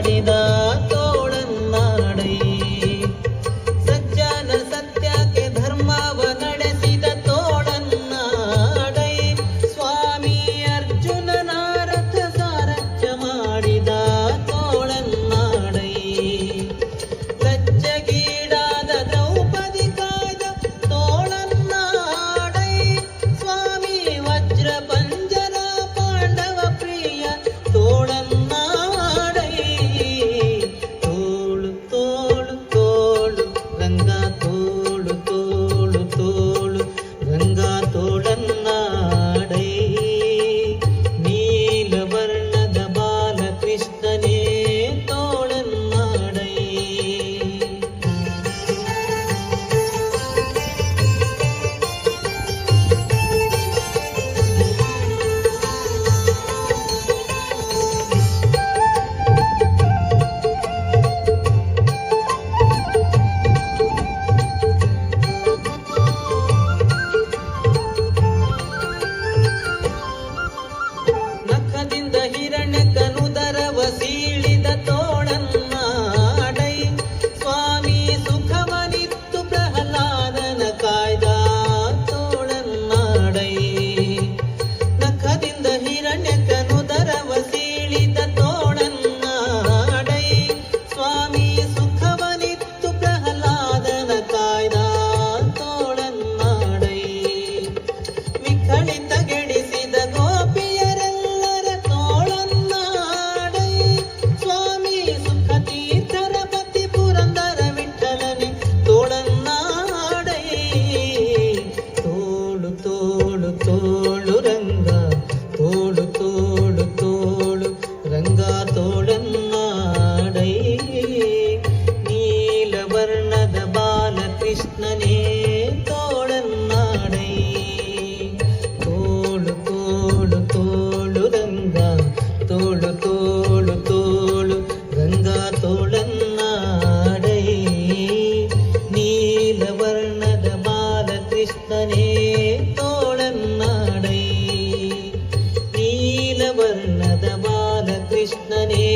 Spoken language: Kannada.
ಮಾಡಿದ ತೋಳನ್ನಾಡೈ ಸಜ್ಜನ ಸತ್ಯಕ್ಕೆ ಧರ್ಮವ ನಡೆಸಿದ ತೋಳನ್ನಾಡೈ ಸ್ವಾಮಿ ಅರ್ಜುನನ ರಥ ಸಾರಥ್ಯ ಮಾಡಿದ ತೋಳನ್ನಾಡೈ ಲಜ್ಜಗೀಡಾದ ದ್ರೌಪದಿ ಕಾಯ್ದ ತೋಳನ್ನಾಡೈ ಸ್ವಾಮಿ ವಜ್ರ ಪಂಜರ ಪಾಂಡವ ಪ್ರಿಯ ತೋಳನ್ನಾಡೈ ತೋಳು ತೋಳು ತೋಳು ರಂಗ ತೋಳು ತೋಳು ತೋಳು ರಂಗ ತೋಳನ್ನಾಡೈ ನೀಲವರ್ಣದ ಬಾಲಕೃಷ್ಣನೇ ತೋಳನ್ನಾಡೈ ನಖದಿಂದ ಹಿರಣ್ಯಕನುದರವ ಸೀಳಿದ ತೋಳನ್ನಾಡೈ ಸ್ವಾಮಿ ಸುಖವನಿತ್ತು ಪ್ರಹ್ಲಾದನ ಕಾಯ್ದ ತೋಳನ್ನಾಡೈ ನಖದಿಂದ ಹಿರಣ್ಯಕನುದರವ ಸೀಳಿದ ತೋಳನ್ನಾಡೈ ಸ್ವಾಮಿ ಸುಖವನಿತ್ತು ಪ್ರಹ್ಲಾದನ ಕಾಯ್ದ ತೋಳನ್ನಾಡೈ ವಿಖಳಿತ ಗೆಡಿಸಿದ ಗೋಪಿಯರೆಲ್ಲರ ತೋಳನ್ನಾಡೈ ಸ್ವಾಮಿ ಸುಖತೀರ್ಥರ ಪತಿ ಪುರಂದರ ವಿಠಲನೆ ತೋಳನ್ನಾಡೈ ತೋಳು ತೋಳು ತೋಳು ರಂಗ ತೋಳು ತೋಳು ತೋಳು ರಂಗ ತೋಳನ್ನಾಡೈ ನೀಲವರ್ಣದ ಬಾಲಕೃಷ್ಣನೇ ತೋಳನ್ನಾಡೈ ತೋಳು ತೋಳು ತೋಳು ರಂಗ ತೋಳು ತೋಳು ತೋಳು ರಂಗ ತೋಳನ್ನಾಡೈ ನೀಲವರ್ಣದ ಬಾಲಕೃಷ್ಣನೇ ತೋಳನ್ನಾಡೈ ನೀಲವರ್ಣದ ಬಾಲಕೃಷ್ಣನೇ